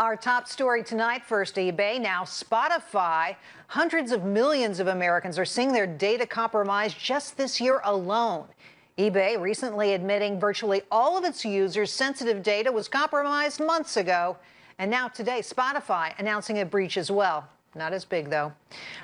Our top story tonight, first eBay, now Spotify. Hundreds of millions of Americans are seeing their data compromised just this year alone. eBay recently admitting virtually all of its users' sensitive data was compromised months ago. And now today, Spotify announcing a breach as well. Not as big, though.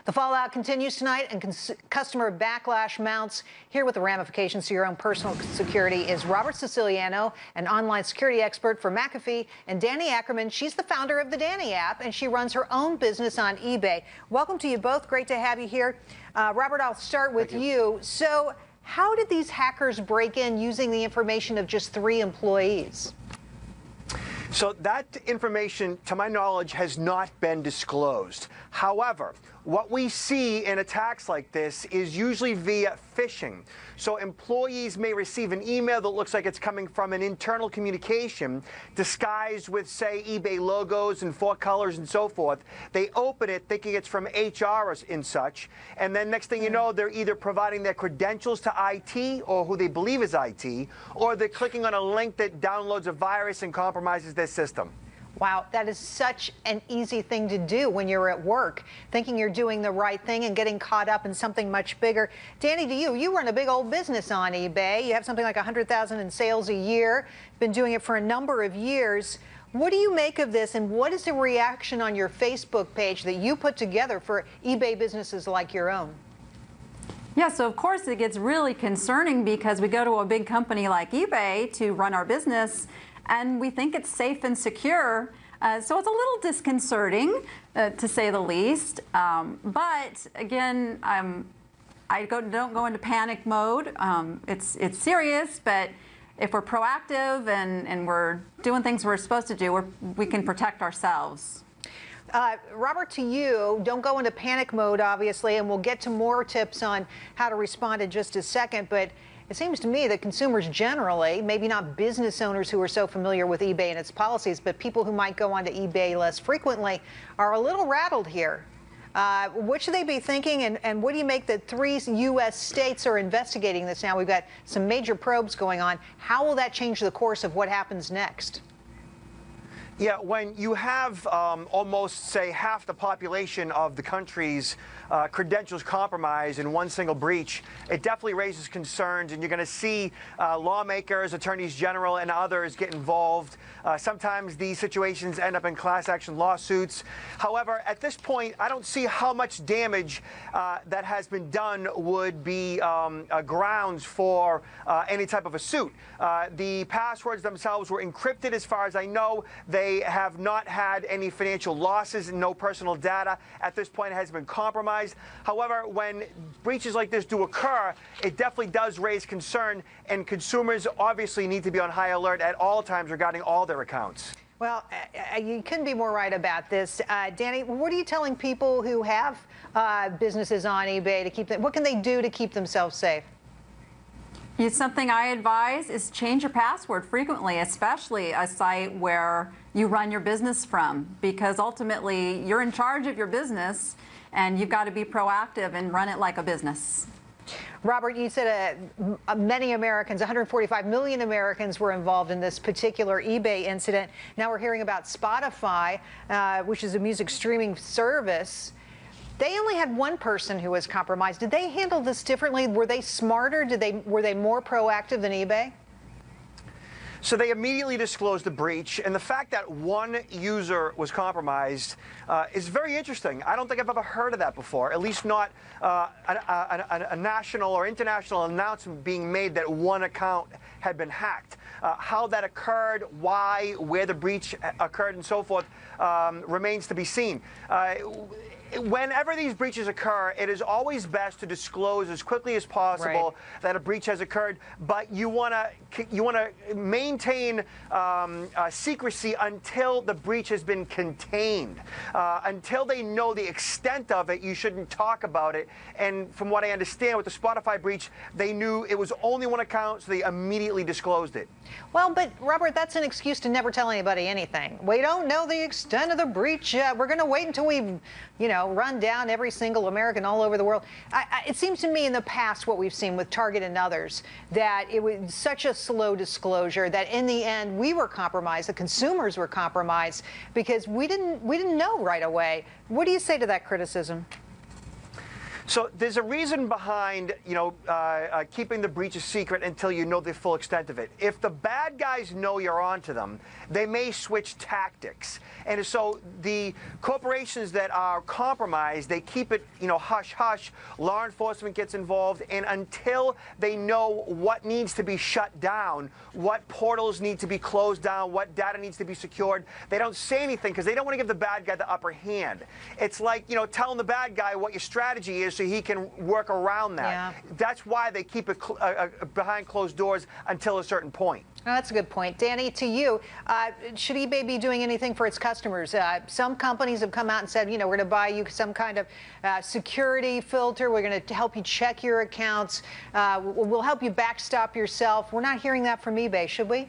The fallout continues tonight and customer backlash mounts. Here with the ramifications to your own personal security is Robert Siciliano, an online security expert for McAfee, and Danny Ackerman. She's the founder of the Danny app, and she runs her own business on eBay. Welcome to you both. Great to have you here. Robert, I'll start with you. So how did these hackers break in using the information of just 3 employees? So that information, to my knowledge, has not been disclosed. However, what we see in attacks like this is usually via phishing. So employees may receive an email that looks like it's coming from an internal communication disguised with, say, eBay logos and 4 colors and so forth. They open it thinking it's from HR and such, and then next thing you know, they're either providing their credentials to IT or who they believe is IT, or they're clicking on a link that downloads a virus and compromises their system. Wow, that is such an easy thing to do when you're at work, thinking you're doing the right thing and getting caught up in something much bigger. Danny, you run a big old business on eBay. You have something like 100,000 in sales a year. Been doing it for a number of years. What do you make of this, and what is the reaction on your Facebook page that you put together for eBay businesses like your own? Yeah, so of course it gets really concerning because we go to a big company like eBay to run our business, and we think it's safe and secure. So it's a little disconcerting, to say the least. But again, I don't go into panic mode. It's serious, but if we're proactive and we're doing things we're supposed to do, we can protect ourselves. Robert, to you, don't go into panic mode, obviously, and we'll get to more tips on how to respond in just a second. But it seems to me that consumers generally, maybe not business owners who are so familiar with eBay and its policies, but people who might go onto eBay less frequently, are a little rattled here. What should they be thinking, and what do you make that 3 U.S. states are investigating this now? We've got some major probes going on. How will that change the course of what happens next? Yeah, when you have almost, say, half the population of the country's credentials compromised in one single breach, it definitely raises concerns, and you're going to see lawmakers, attorneys general, and others get involved. Sometimes these situations end up in class action lawsuits. However, at this point, I don't see how much damage that has been done would be grounds for any type of a suit. The passwords themselves were encrypted, as far as I know. They have not had any financial losses, and no personal data at this point has been compromised. However, when breaches like this do occur, it definitely does raise concern, and consumers obviously need to be on high alert at all times regarding all their accounts. Well, you couldn't be more right about this. Danny, what are you telling people who have businesses on eBay to keep them? What can they do to keep themselves safe? Something I advise is change your password frequently, especially a site where you run your business from, because ultimately you're in charge of your business and you've got to be proactive and run it like a business. Robert, you said many Americans, 145 million Americans were involved in this particular eBay incident. Now we're hearing about Spotify, which is a music streaming service. They only had 1 person who was compromised. Did they handle this differently? Were they smarter? Were they more proactive than eBay? So they immediately disclosed the breach, and the fact that 1 user was compromised is very interesting. I don't think I've ever heard of that before, at least not a national or international announcement being made that 1 account had been hacked. How that occurred, why, where the breach occurred, and so forth remains to be seen. Whenever these breaches occur, it is always best to disclose as quickly as possible that a breach has occurred, but you want to maintain secrecy until the breach has been contained. Until they know the extent of it, you shouldn't talk about it. And from what I understand with the Spotify breach, they knew it was only 1 account, so they immediately disclosed it. Well, but Robert, that's an excuse to never tell anybody anything. We don't know the extent of the breach yet. We're going to wait until we, run down every single American all over the world. It seems to me in the past what we've seen with Target and others, that it was such a slow disclosure that in the end we were compromised, the consumers were compromised because we didn't know right away. What do you say to that criticism? So there's a reason behind, keeping the breach a secret until you know the full extent of it. If the bad guys know you're onto them, they may switch tactics. And so the corporations that are compromised, they keep it, hush hush. Law enforcement gets involved, and until they know what needs to be shut down, what portals need to be closed down, what data needs to be secured, they don't say anything because they don't want to give the bad guy the upper hand. It's like, telling the bad guy what your strategy is so he can work around that. Yeah. That's why they keep it behind closed doors until a certain point. Oh, that's a good point. Danny, to you, should eBay be doing anything for its customers? Some companies have come out and said, we're going to buy you some kind of security filter. We're going to help you check your accounts. We'll help you backstop yourself. We're not hearing that from eBay, should we?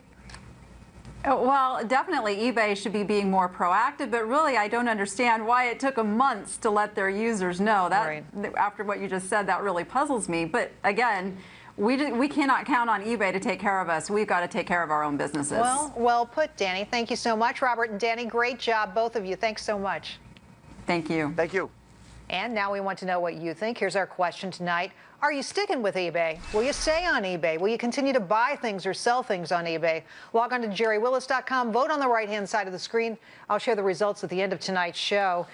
Well, definitely eBay should be being more proactive, but really I don't understand why it took them months to let their users know. That, right. After what you just said, that really puzzles me. But again, we cannot count on eBay to take care of us. We've got to take care of our own businesses. Well put, Danny. Thank you so much. Robert and Danny, great job, both of you. Thanks so much. Thank you. Thank you. And now we want to know what you think. Here's our question tonight. Are you sticking with eBay? Will you stay on eBay? Will you continue to buy things or sell things on eBay? Log on to jerrywillis.com. Vote on the right-hand side of the screen. I'll share the results at the end of tonight's show.